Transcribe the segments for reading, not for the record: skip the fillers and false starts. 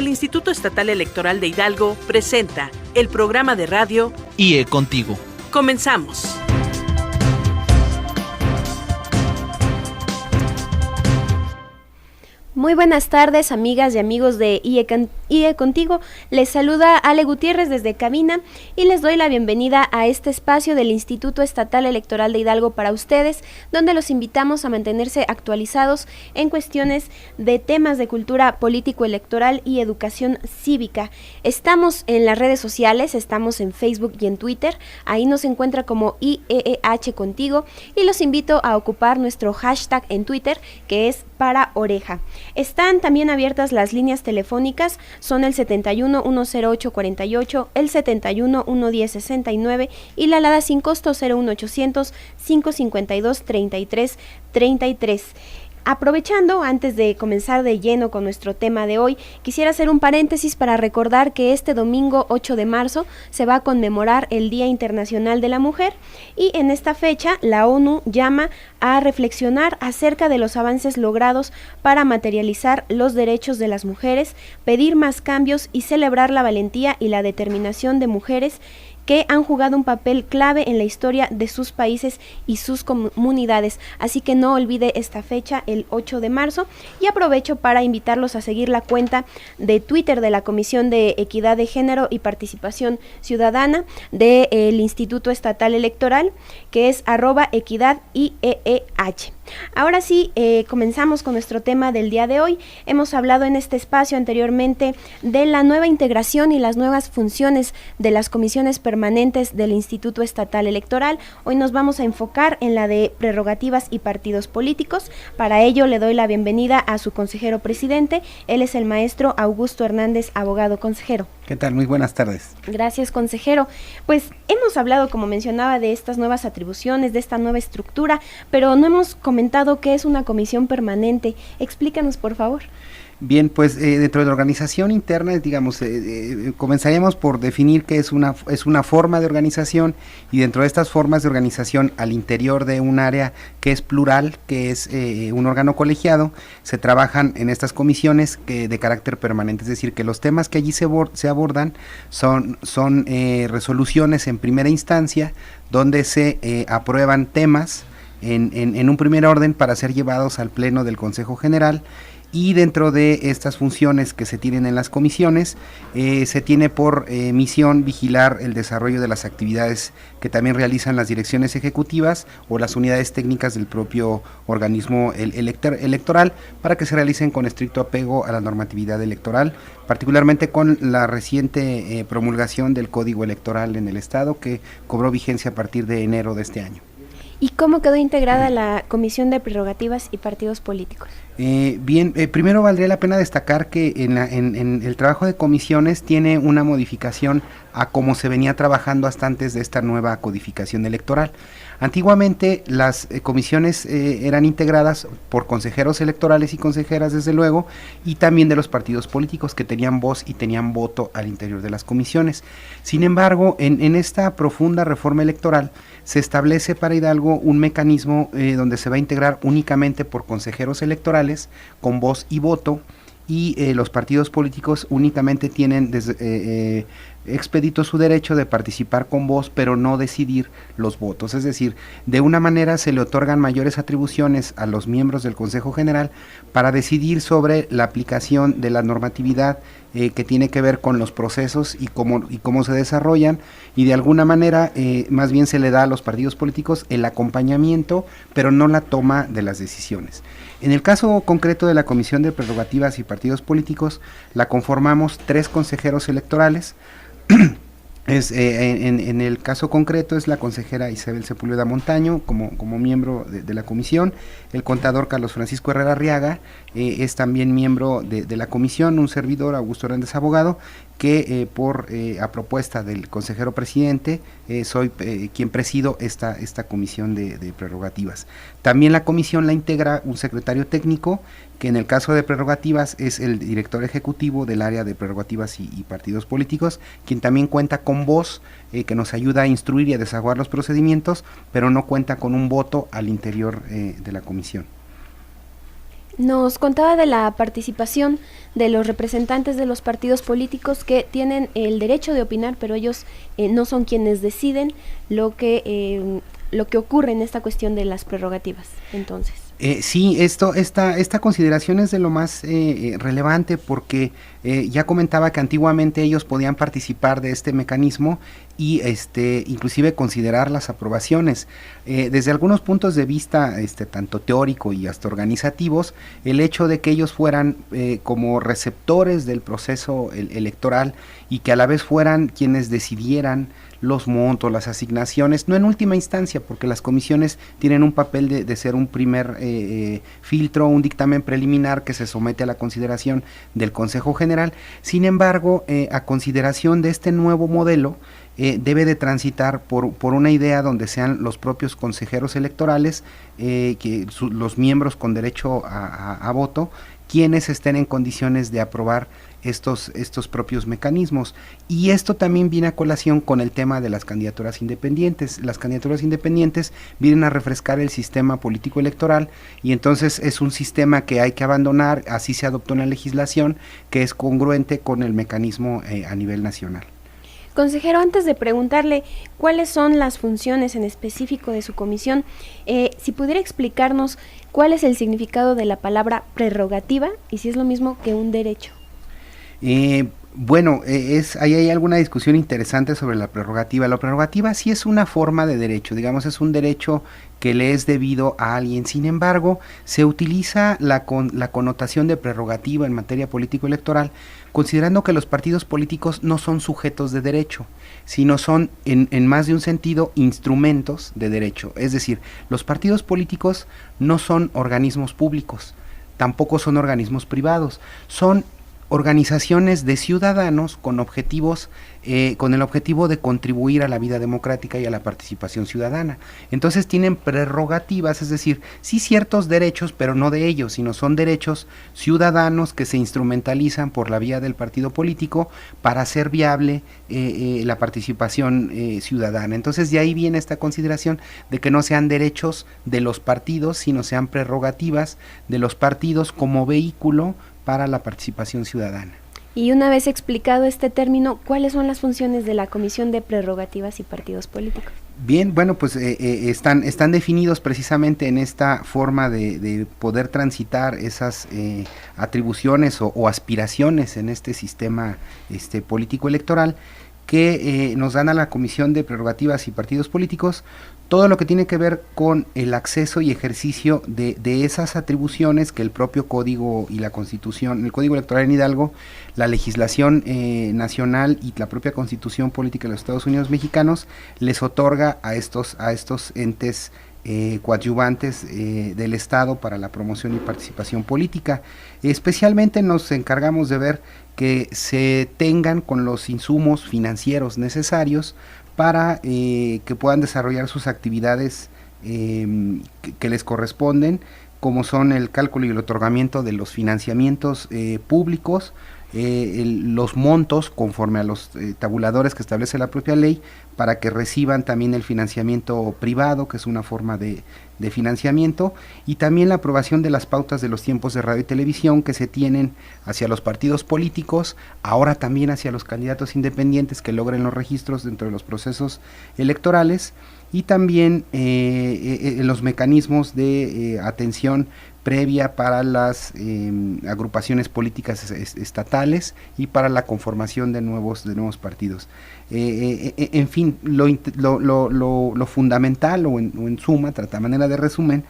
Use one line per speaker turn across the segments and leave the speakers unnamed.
el Instituto Estatal Electoral de Hidalgo presenta el programa de radio
IE Contigo.
Comenzamos.
Muy buenas tardes, amigas y amigos de IE Contigo. Les saluda Ale Gutiérrez desde cabina y les doy la bienvenida a este espacio del Instituto Estatal Electoral de Hidalgo para ustedes, donde los invitamos a mantenerse actualizados en cuestiones de temas de cultura político-electoral y educación cívica. Estamos en las redes sociales, estamos en Facebook y en Twitter, ahí nos encuentra como IEEH Contigo y los invito a ocupar nuestro hashtag en Twitter, que es para oreja. Están también abiertas las líneas telefónicas, son el 71 108 48, el 71 110 69 y la alada sin costo 01800 552 33 33. Aprovechando, antes de comenzar de lleno con nuestro tema de hoy, quisiera hacer un paréntesis para recordar que este domingo 8 de marzo se va a conmemorar el Día Internacional de la Mujer y en esta fecha la ONU llama a reflexionar acerca de los avances logrados para materializar los derechos de las mujeres, pedir más cambios y celebrar la valentía y la determinación de mujeres que han jugado un papel clave en la historia de sus países y sus comunidades. Así que no olvide esta fecha, el 8 de marzo, y aprovecho para invitarlos a seguir la cuenta de Twitter de la Comisión de Equidad de Género y Participación Ciudadana del Instituto Estatal Electoral, que es @equidadIEEH. Ahora sí, comenzamos con nuestro tema del día de hoy. Hemos hablado en este espacio anteriormente de la nueva integración y las nuevas funciones de las comisiones permanentes del Instituto Estatal Electoral. Hoy nos vamos a enfocar en la de prerrogativas y partidos políticos. Para ello le doy la bienvenida a su consejero presidente. Él es el maestro Augusto Hernández, abogado. Consejero.
¿Qué tal? Muy buenas tardes.
Gracias, consejero. Pues hemos hablado, como mencionaba, de estas nuevas atribuciones, de esta nueva estructura, pero no hemos comentado qué es una comisión permanente. Explícanos, por favor.
Bien, pues dentro de la organización interna, digamos, comenzaríamos por definir qué es una forma de organización, y dentro de estas formas de organización al interior de un área que es plural, que es un órgano colegiado, se trabajan en estas comisiones de carácter permanente, es decir, que los temas que allí se abordan son resoluciones en primera instancia, donde se aprueban temas en un primer orden para ser llevados al Pleno del Consejo General. Y dentro de estas funciones que se tienen en las comisiones, se tiene por misión vigilar el desarrollo de las actividades que también realizan las direcciones ejecutivas o las unidades técnicas del propio organismo electoral, para que se realicen con estricto apego a la normatividad electoral, particularmente con la reciente promulgación del Código Electoral en el Estado, que cobró vigencia a partir de enero de este año.
¿Y cómo quedó integrada la Comisión de Prerrogativas y Partidos Políticos?
Primero valdría la pena destacar que en el trabajo de comisiones tiene una modificación a cómo se venía trabajando hasta antes de esta nueva codificación electoral. Antiguamente las comisiones eran integradas por consejeros electorales y consejeras, desde luego, y también de los partidos políticos, que tenían voz y tenían voto al interior de las comisiones. Sin embargo, en esta profunda reforma electoral se establece para Hidalgo un mecanismo donde se va a integrar únicamente por consejeros electorales con voz y voto, y los partidos políticos únicamente tienen expedito su derecho de participar con voz, pero no decidir los votos. Es decir, de una manera se le otorgan mayores atribuciones a los miembros del Consejo General para decidir sobre la aplicación de la normatividad que tiene que ver con los procesos y cómo se desarrollan, y de alguna manera más bien se le da a los partidos políticos el acompañamiento, pero no la toma de las decisiones. En el caso concreto de la Comisión de Prerrogativas y Partidos Políticos, la conformamos 3 consejeros electorales. En el caso concreto es la consejera Isabel Sepúlveda Montaño como miembro de la comisión. El contador Carlos Francisco Herrera Arriaga es también miembro de la comisión. Un servidor, Augusto Hernández, abogado, que a propuesta del consejero presidente soy quien presido esta comisión de prerrogativas. También la comisión la integra un secretario técnico, que en el caso de prerrogativas es el director ejecutivo del área de prerrogativas y partidos políticos, quien también cuenta con voz, que nos ayuda a instruir y a desahogar los procedimientos, pero no cuenta con un voto al interior de la comisión.
Nos contaba de la participación de los representantes de los partidos políticos que tienen el derecho de opinar, pero ellos no son quienes deciden lo que ocurre en esta cuestión de las prerrogativas. Entonces,
sí, esta consideración es de lo más relevante porque ya comentaba que antiguamente ellos podían participar de este mecanismo y inclusive considerar las aprobaciones. Desde algunos puntos de vista, tanto teórico y hasta organizativos, el hecho de que ellos fueran como receptores del proceso electoral y que a la vez fueran quienes decidieran los montos, las asignaciones, no en última instancia, porque las comisiones tienen un papel de ser un primer filtro, un dictamen preliminar que se somete a la consideración del Consejo General. Sin embargo, a consideración de este nuevo modelo, debe de transitar por una idea donde sean los propios consejeros electorales, los miembros con derecho a voto, quienes estén en condiciones de aprobar estos propios mecanismos. Y esto también viene a colación con el tema de las candidaturas independientes. Las candidaturas independientes vienen a refrescar el sistema político electoral y entonces es un sistema que hay que abandonar. Así se adoptó una legislación que es congruente con el mecanismo a nivel nacional.
Consejero, antes de preguntarle cuáles son las funciones en específico de su comisión, si pudiera explicarnos cuál es el significado de la palabra prerrogativa y si es lo mismo que un derecho.
Bueno, ahí hay alguna discusión interesante sobre la prerrogativa. La prerrogativa sí es una forma de derecho, digamos, es un derecho que le es debido a alguien. Sin embargo, se utiliza la connotación de prerrogativa en materia político-electoral, considerando que los partidos políticos no son sujetos de derecho, sino son, en más de un sentido, instrumentos de derecho. Es decir, los partidos políticos no son organismos públicos, tampoco son organismos privados, son organizaciones de ciudadanos con objetivos, con el objetivo de contribuir a la vida democrática y a la participación ciudadana. Entonces tienen prerrogativas, es decir, sí ciertos derechos, pero no de ellos, sino son derechos ciudadanos que se instrumentalizan por la vía del partido político para hacer viable la participación ciudadana. Entonces de ahí viene esta consideración de que no sean derechos de los partidos, sino sean prerrogativas de los partidos como vehículo para la participación ciudadana.
Y una vez explicado este término, ¿cuáles son las funciones de la Comisión de Prerrogativas y Partidos Políticos?
Bien, bueno, pues están definidos precisamente en esta forma de poder transitar esas atribuciones o aspiraciones en este sistema político electoral que nos dan a la Comisión de Prerrogativas y Partidos Políticos todo lo que tiene que ver con el acceso y ejercicio de esas atribuciones que el propio Código y la Constitución, el Código Electoral en Hidalgo, la legislación nacional y la propia Constitución Política de los Estados Unidos Mexicanos les otorga a estos entes coadyuvantes del Estado para la promoción y participación política. Especialmente nos encargamos de ver que se tengan con los insumos financieros necesarios para que puedan desarrollar sus actividades que les corresponden, como son el cálculo y el otorgamiento de los financiamientos públicos, los montos conforme a los tabuladores que establece la propia ley, para que reciban también el financiamiento privado, que es una forma de financiamiento, y también la aprobación de las pautas de los tiempos de radio y televisión que se tienen hacia los partidos políticos, ahora también hacia los candidatos independientes que logren los registros dentro de los procesos electorales, y también los mecanismos de atención previa para las agrupaciones políticas estatales y para la conformación de nuevos partidos. En fin, lo fundamental o en suma, a manera de resumen,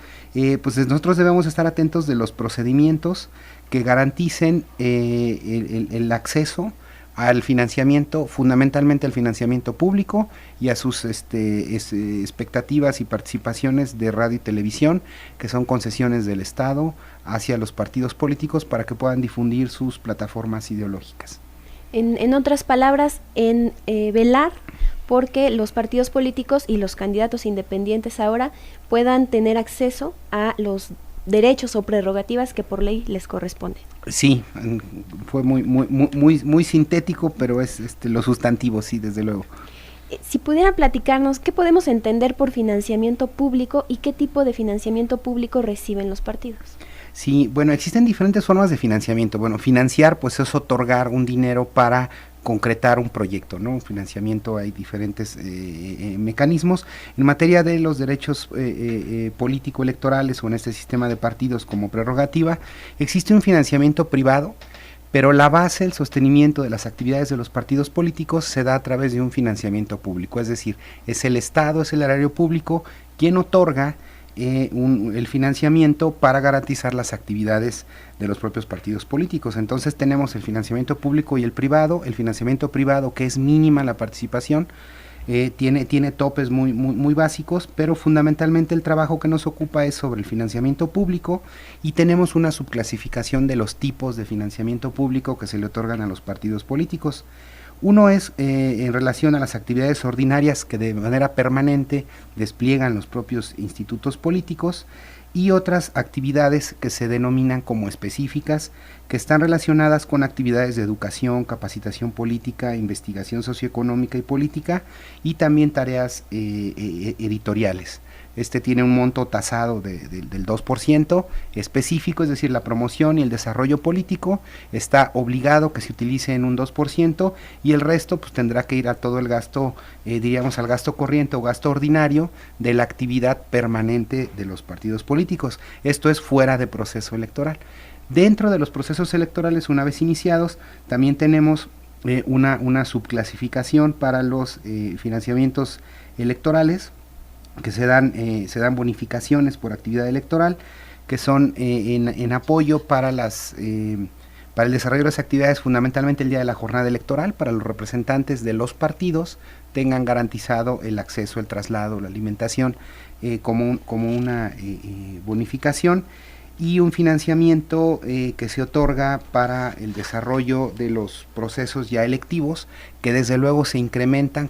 pues nosotros debemos estar atentos de los procedimientos que garanticen el acceso al financiamiento, fundamentalmente al financiamiento público y a sus expectativas y participaciones de radio y televisión, que son concesiones del Estado hacia los partidos políticos para que puedan difundir sus plataformas ideológicas.
En otras palabras, velar porque los partidos políticos y los candidatos independientes ahora puedan tener acceso a los derechos o prerrogativas que por ley les corresponde.
Sí, fue muy sintético, pero es lo sustantivo, sí, desde luego.
Si pudiera platicarnos, ¿qué podemos entender por financiamiento público y qué tipo de financiamiento público reciben los partidos?
Sí, bueno, existen diferentes formas de financiamiento. Bueno, financiar pues es otorgar un dinero para concretar un proyecto, ¿no? Un financiamiento, hay diferentes mecanismos. En materia de los derechos político-electorales o en este sistema de partidos como prerrogativa, existe un financiamiento privado, pero la base, el sostenimiento de las actividades de los partidos políticos se da a través de un financiamiento público, es decir, es el Estado, es el erario público quien otorga el financiamiento para garantizar las actividades de los propios partidos políticos. Entonces tenemos el financiamiento público y el privado. El financiamiento privado, que es mínima la participación, tiene topes muy básicos, pero fundamentalmente el trabajo que nos ocupa es sobre el financiamiento público, y tenemos una subclasificación de los tipos de financiamiento público que se le otorgan a los partidos políticos. Uno es en relación a las actividades ordinarias que de manera permanente despliegan los propios institutos políticos, y otras actividades que se denominan como específicas, que están relacionadas con actividades de educación, capacitación política, investigación socioeconómica y política, y también tareas editoriales. Este tiene un monto tasado del 2% específico, es decir, la promoción y el desarrollo político está obligado que se utilice en un 2%, y el resto pues tendrá que ir a todo el gasto, diríamos al gasto corriente o gasto ordinario de la actividad permanente de los partidos políticos. Esto es fuera de proceso electoral. Dentro de los procesos electorales, una vez iniciados, también tenemos una subclasificación para los financiamientos electorales, que se dan bonificaciones por actividad electoral, que son en apoyo para el desarrollo de las actividades, fundamentalmente el día de la jornada electoral, para los representantes de los partidos tengan garantizado el acceso, el traslado, la alimentación, como una bonificación, y un financiamiento que se otorga para el desarrollo de los procesos ya electivos, que desde luego se incrementan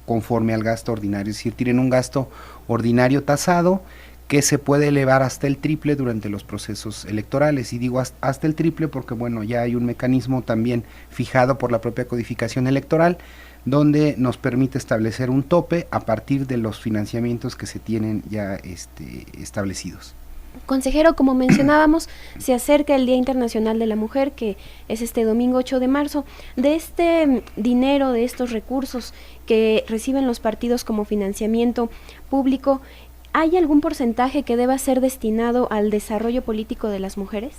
conforme al gasto ordinario, es decir, tienen un gasto ordinario tasado que se puede elevar hasta el triple durante los procesos electorales, y digo hasta el triple porque bueno, ya hay un mecanismo también fijado por la propia codificación electoral, donde nos permite establecer un tope a partir de los financiamientos que se tienen ya establecidos.
Consejero, como mencionábamos, se acerca el Día Internacional de la Mujer, que es este domingo 8 de marzo. De este dinero, de estos recursos que reciben los partidos como financiamiento público, ¿hay algún porcentaje que deba ser destinado al desarrollo político de las mujeres?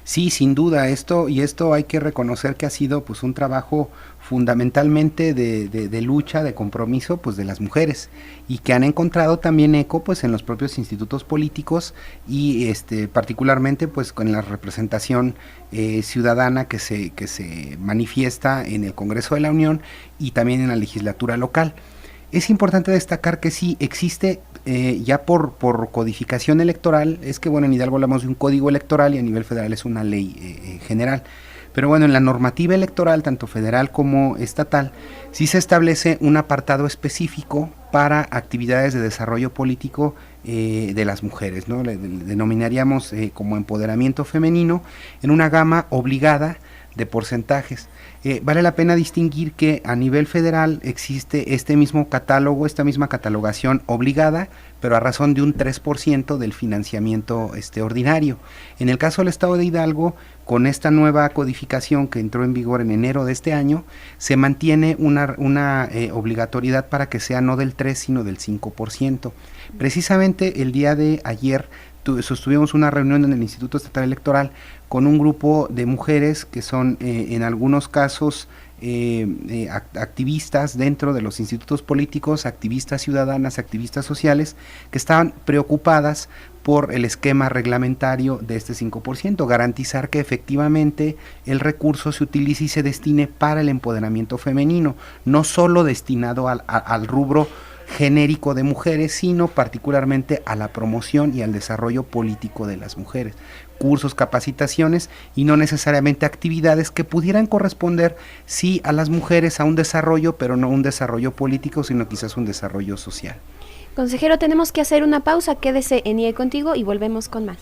Sí, sin duda, esto hay que reconocer que ha sido pues un trabajo fundamentalmente de lucha, de compromiso pues de las mujeres, y que han encontrado también eco pues en los propios institutos políticos, y particularmente pues con la representación ciudadana que se manifiesta en el Congreso de la Unión y también en la legislatura local. Es importante destacar que sí existe ya por codificación electoral, es que bueno, en Hidalgo hablamos de un código electoral y a nivel federal es una ley general, pero bueno, en la normativa electoral, tanto federal como estatal, sí se establece un apartado específico para actividades de desarrollo político de las mujeres, ¿no? Le denominaríamos como empoderamiento femenino, en una gama obligada de porcentajes. Vale la pena distinguir que a nivel federal existe este mismo catálogo, esta misma catalogación obligada, pero a razón de un 3% del financiamiento ordinario. En el caso del Estado de Hidalgo, con esta nueva codificación que entró en vigor en enero de este año, se mantiene una obligatoriedad para que sea no del 3, sino del 5%. Precisamente el día de ayer sostuvimos una reunión en el Instituto Estatal Electoral con un grupo de mujeres que son en algunos casos activistas dentro de los institutos políticos, activistas ciudadanas, activistas sociales, que estaban preocupadas por el esquema reglamentario de este 5%, garantizar que efectivamente el recurso se utilice y se destine para el empoderamiento femenino, no solo destinado al rubro genérico de mujeres, sino particularmente a la promoción y al desarrollo político de las mujeres, cursos, capacitaciones y no necesariamente actividades que pudieran corresponder sí a las mujeres a un desarrollo, pero no un desarrollo político, sino quizás un desarrollo social.
Consejero, tenemos que hacer una pausa, quédese en IE Contigo y volvemos con más.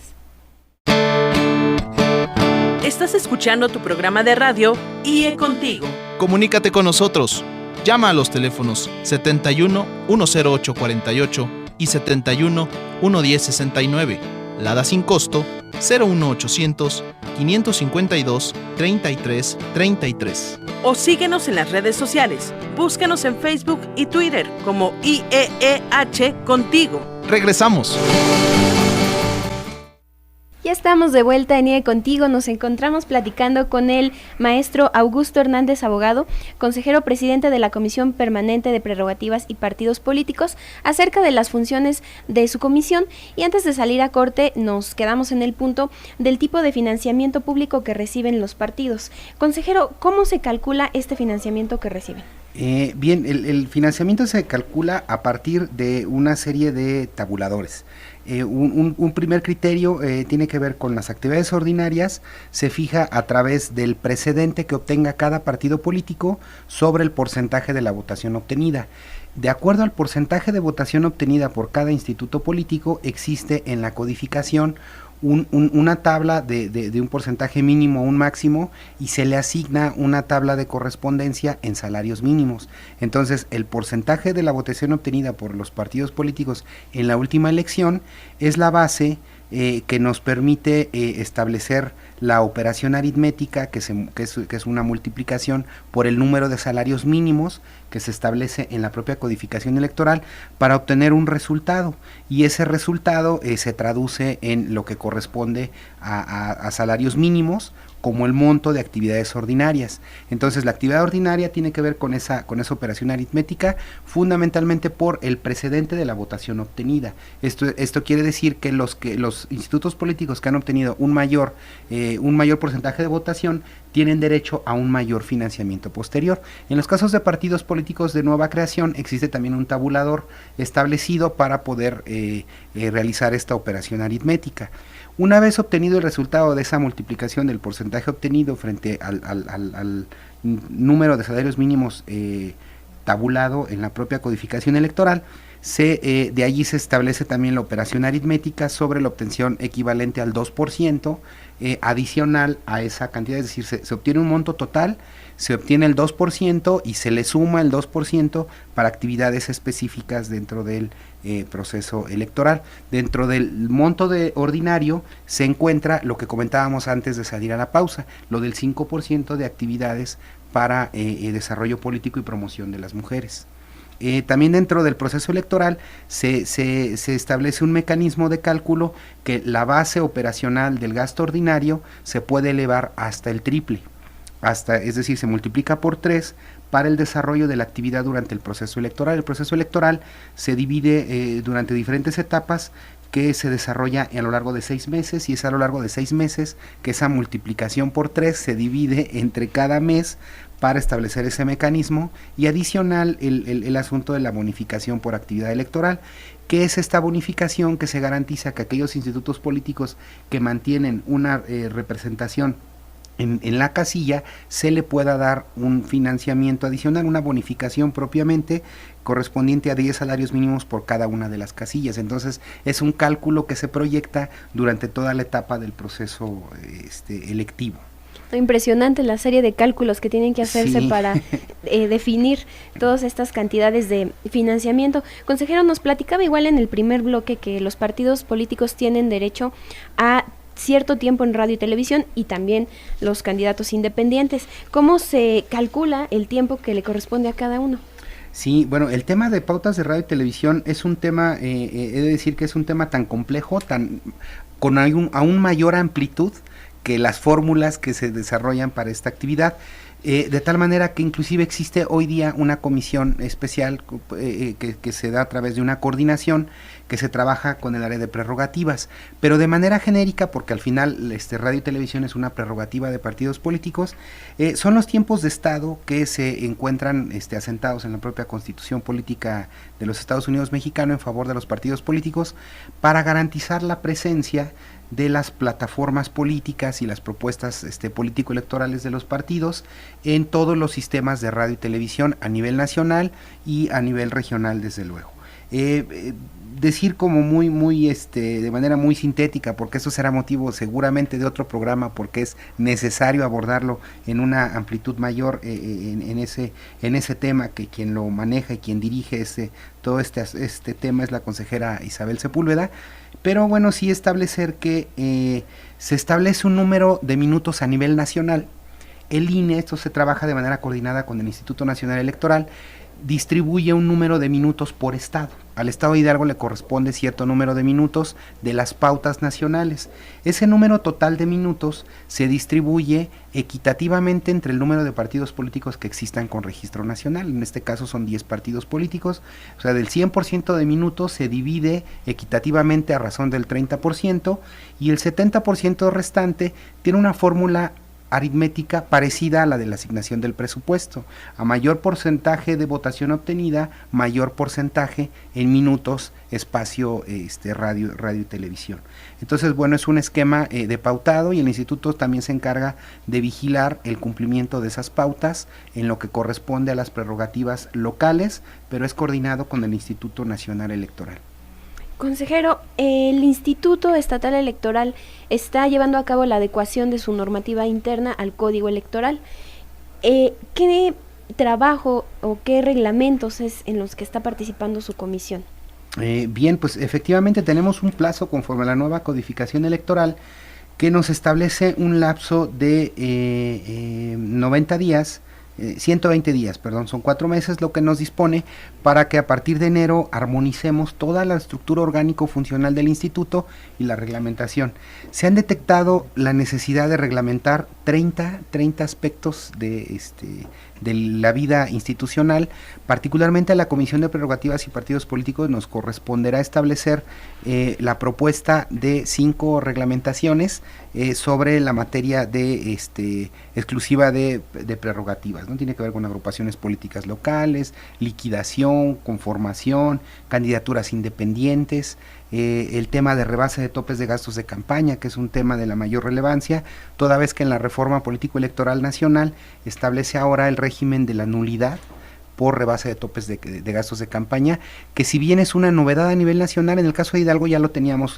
Estás escuchando tu programa de radio IE Contigo.
Comunícate con nosotros. Llama a los teléfonos 71 108 48 y 71 110 69. Lada sin costo 01800 552 33 33.
O síguenos en las redes sociales. Búscanos en Facebook y Twitter como IEEH Contigo.
Regresamos.
Ya estamos de vuelta en IE Contigo. Nos encontramos platicando con el maestro Augusto Hernández, abogado, consejero presidente de la Comisión Permanente de Prerrogativas y Partidos Políticos, acerca de las funciones de su comisión. Y antes de salir a corte, nos quedamos en el punto del tipo de financiamiento público que reciben los partidos. Consejero, ¿cómo se calcula este financiamiento que reciben?
Bien, el financiamiento se calcula a partir de una serie de tabuladores. Un primer criterio tiene que ver con las actividades ordinarias. Se fija a través del precedente que obtenga cada partido político sobre el porcentaje de la votación obtenida. De acuerdo al porcentaje de votación obtenida por cada instituto político, existe en la codificación una tabla de un porcentaje mínimo o un máximo, y se le asigna una tabla de correspondencia en salarios mínimos. Entonces, el porcentaje de la votación obtenida por los partidos políticos en la última elección es la base que nos permite establecer la operación aritmética, que es una multiplicación por el número de salarios mínimos que se establece en la propia codificación electoral para obtener un resultado, y ese resultado se traduce en lo que corresponde a salarios mínimos como el monto de actividades ordinarias. Entonces, la actividad ordinaria tiene que ver con esa operación aritmética, fundamentalmente por el precedente de la votación obtenida. Esto quiere decir que los institutos políticos que han obtenido un mayor porcentaje de votación tienen derecho a un mayor financiamiento posterior. En los casos de partidos políticos de nueva creación, existe también un tabulador establecido para poder realizar esta operación aritmética. Una vez obtenido el resultado de esa multiplicación del porcentaje obtenido frente al número de salarios mínimos tabulado en la propia codificación electoral, de allí se establece también la operación aritmética sobre la obtención equivalente al 2% adicional a esa cantidad. Es decir, se obtiene un monto total, se obtiene el 2% y se le suma el 2% para actividades específicas dentro del proceso electoral. Dentro del monto ordinario se encuentra lo que comentábamos antes de salir a la pausa, lo del 5% de actividades para desarrollo político y promoción de las mujeres. También dentro del proceso electoral se establece un mecanismo de cálculo que la base operacional del gasto ordinario se puede elevar hasta el triple, es decir, se multiplica por 3 para el desarrollo de la actividad durante el proceso electoral. El proceso electoral se divide durante diferentes etapas que se desarrolla a lo largo de 6 meses, y es a lo largo de 6 meses que esa multiplicación por 3 se divide entre cada mes para establecer ese mecanismo. Y adicional el asunto de la bonificación por actividad electoral, que es esta bonificación que se garantiza que aquellos institutos políticos que mantienen una representación en la casilla se le pueda dar un financiamiento adicional, una bonificación propiamente correspondiente a 10 salarios mínimos por cada una de las casillas. Entonces, es un cálculo que se proyecta durante toda la etapa del proceso electivo.
Impresionante la serie de cálculos que tienen que hacerse, sí, para definir todas estas cantidades de financiamiento. Consejero, nos platicaba igual en el primer bloque que los partidos políticos tienen derecho a cierto tiempo en radio y televisión, y también los candidatos independientes. ¿Cómo se calcula el tiempo que le corresponde a cada uno?
Sí, bueno, el tema de pautas de radio y televisión es un tema, he de decir que es un tema tan complejo, con aún mayor amplitud que las fórmulas que se desarrollan para esta actividad, de tal manera que inclusive existe hoy día una comisión especial que se da a través de una coordinación que se trabaja con el área de prerrogativas, pero de manera genérica, porque al final radio y televisión es una prerrogativa de partidos políticos. Son los tiempos de Estado que se encuentran asentados en la propia Constitución Política de los Estados Unidos Mexicano en favor de los partidos políticos, para garantizar la presencia de las plataformas políticas y las propuestas político-electorales de los partidos en todos los sistemas de radio y televisión a nivel nacional y a nivel regional, desde luego. decir como muy de manera muy sintética, porque eso será motivo seguramente de otro programa, porque es necesario abordarlo en una amplitud mayor en ese tema, que quien lo maneja y quien dirige todo este tema es la consejera Isabel Sepúlveda. Pero bueno, sí establecer que se establece un número de minutos a nivel nacional. El INE, esto se trabaja de manera coordinada con el Instituto Nacional Electoral, distribuye un número de minutos por estado. Al estado de Hidalgo le corresponde cierto número de minutos de las pautas nacionales. Ese número total de minutos se distribuye equitativamente entre el número de partidos políticos que existan con registro nacional. En este caso son 10 partidos políticos, o sea, del 100% de minutos se divide equitativamente a razón del 30%, y el 70% restante tiene una fórmula aritmética parecida a la de la asignación del presupuesto. A mayor porcentaje de votación obtenida, mayor porcentaje en minutos, espacio radio y televisión. Entonces, bueno, es un esquema de pautado, y el instituto también se encarga de vigilar el cumplimiento de esas pautas en lo que corresponde a las prerrogativas locales, pero es coordinado con el Instituto Nacional Electoral.
Consejero, el Instituto Estatal Electoral está llevando a cabo la adecuación de su normativa interna al Código Electoral. ¿Qué trabajo o qué reglamentos es en los que está participando su comisión?
Bien, pues efectivamente tenemos un plazo conforme a la nueva codificación electoral que nos establece un lapso de 90 días, 120 días, perdón, son 4 meses lo que nos dispone para que a partir de enero armonicemos toda la estructura orgánico-funcional del instituto y la reglamentación. Se han detectado la necesidad de reglamentar 30 aspectos de la vida institucional. Particularmente a la Comisión de Prerrogativas y Partidos Políticos nos corresponderá establecer la propuesta de 5 reglamentaciones sobre la materia de exclusiva de prerrogativas, ¿no? Tiene que ver con agrupaciones políticas locales, liquidación, conformación, candidaturas independientes, el tema de rebase de topes de gastos de campaña, que es un tema de la mayor relevancia, toda vez que en la reforma político-electoral nacional establece ahora el régimen de la nulidad por rebase de topes de gastos de campaña, que si bien es una novedad a nivel nacional, en el caso de Hidalgo ya lo teníamos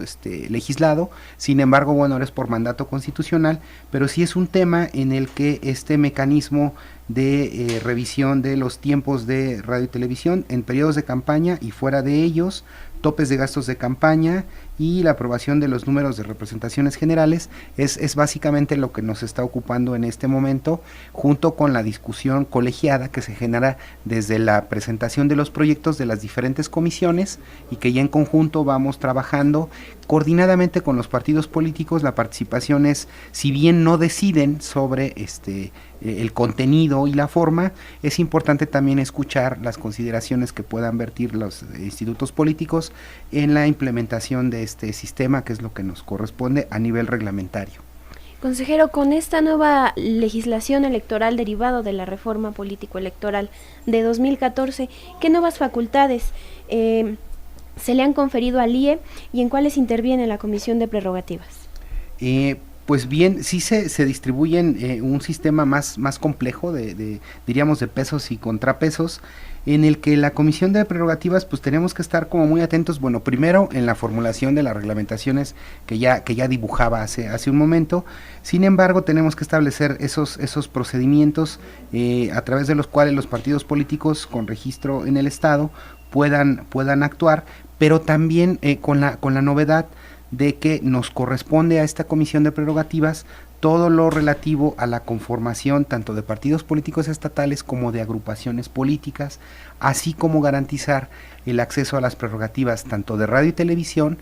legislado, sin embargo, bueno, ahora es por mandato constitucional, pero sí es un tema en el que este mecanismo de revisión de los tiempos de radio y televisión en periodos de campaña y fuera de ellos, topes de gastos de campaña y la aprobación de los números de representaciones generales es básicamente lo que nos está ocupando en este momento, junto con la discusión colegiada que se genera desde la presentación de los proyectos de las diferentes comisiones, y que ya en conjunto vamos trabajando coordinadamente con los partidos políticos. La participación es, si bien no deciden sobre el contenido y la forma, es importante también escuchar las consideraciones que puedan vertir los institutos políticos en la implementación de este sistema, que es lo que nos corresponde a nivel reglamentario.
Consejero, con esta nueva legislación electoral derivado de la reforma político-electoral de 2014, ¿qué nuevas facultades se le han conferido al IE y en cuáles interviene la Comisión de Prerrogativas?
Pues bien, sí se distribuyen un sistema más complejo diríamos de pesos y contrapesos, en el que la Comisión de Prerrogativas pues tenemos que estar como muy atentos, bueno, primero en la formulación de las reglamentaciones que ya dibujaba hace un momento. Sin embargo, tenemos que establecer esos procedimientos a través de los cuales los partidos políticos con registro en el Estado puedan actuar, pero también con la novedad de que nos corresponde a esta Comisión de Prerrogativas todo lo relativo a la conformación tanto de partidos políticos estatales como de agrupaciones políticas, así como garantizar el acceso a las prerrogativas tanto de radio y televisión,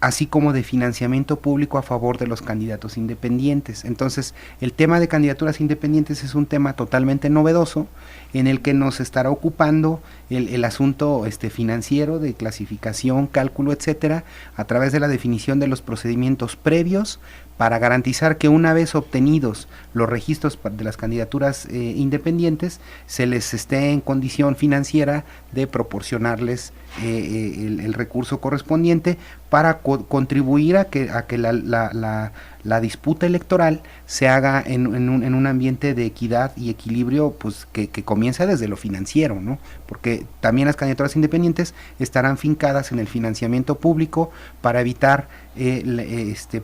así como de financiamiento público a favor de los candidatos independientes. Entonces, el tema de candidaturas independientes es un tema totalmente novedoso, en el que nos estará ocupando el asunto financiero de clasificación, cálculo, etcétera, a través de la definición de los procedimientos previos para garantizar que una vez obtenidos los registros de las candidaturas independientes, se les esté en condición financiera de proporcionarles el recurso correspondiente para contribuir a que la disputa electoral se haga en un ambiente de equidad y equilibrio, pues que comienza desde lo financiero, ¿no? Porque también las candidaturas independientes estarán fincadas en el financiamiento público para evitar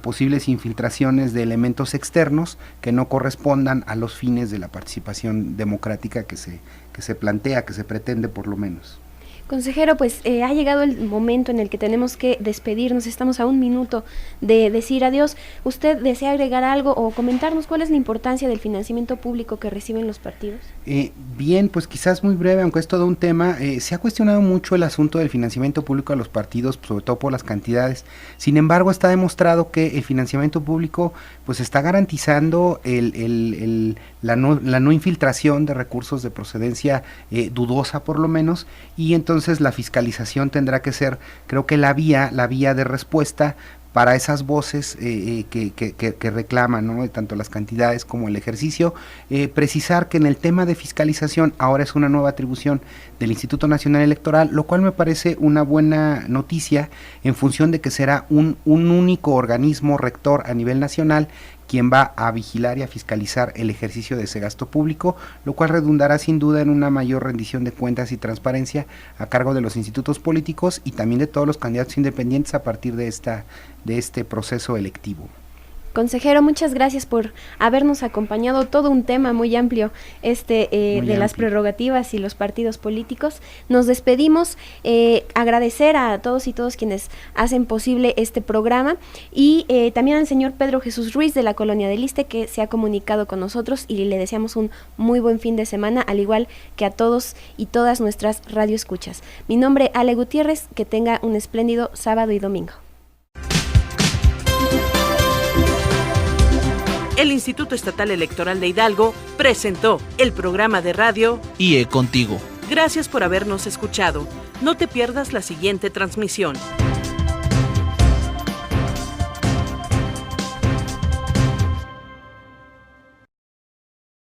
posibles infiltraciones de elementos externos que no correspondan a los fines de la participación democrática que se plantea, que se pretende por lo menos.
Consejero, pues ha llegado el momento en el que tenemos que despedirnos, estamos a un minuto de decir adiós. ¿Usted desea agregar algo o comentarnos cuál es la importancia del financiamiento público que reciben los partidos?
Bien, pues quizás muy breve, aunque es todo un tema. Se ha cuestionado mucho el asunto del financiamiento público a los partidos, sobre todo por las cantidades. Sin embargo, está demostrado que el financiamiento público pues está garantizando la no infiltración de recursos de procedencia dudosa por lo menos, y entonces la fiscalización tendrá que ser, creo que la vía de respuesta para esas voces que reclaman, ¿no?, tanto las cantidades como el ejercicio. Precisar que en el tema de fiscalización ahora es una nueva atribución del Instituto Nacional Electoral, lo cual me parece una buena noticia en función de que será un único organismo rector a nivel nacional quien va a vigilar y a fiscalizar el ejercicio de ese gasto público, lo cual redundará sin duda en una mayor rendición de cuentas y transparencia a cargo de los institutos políticos y también de todos los candidatos independientes a partir de este proceso electivo.
Consejero, muchas gracias por habernos acompañado, todo un tema muy amplio de las prerrogativas y los partidos políticos. Nos despedimos, agradecer a todos y todas quienes hacen posible este programa y también al señor Pedro Jesús Ruiz de la Colonia del Iste, que se ha comunicado con nosotros, y le deseamos un muy buen fin de semana, al igual que a todos y todas nuestras radioescuchas. Mi nombre es Ale Gutiérrez, que tenga un espléndido sábado y domingo.
El Instituto Estatal Electoral de Hidalgo presentó el programa de radio
IE Contigo.
Gracias por habernos escuchado. No te pierdas la siguiente transmisión.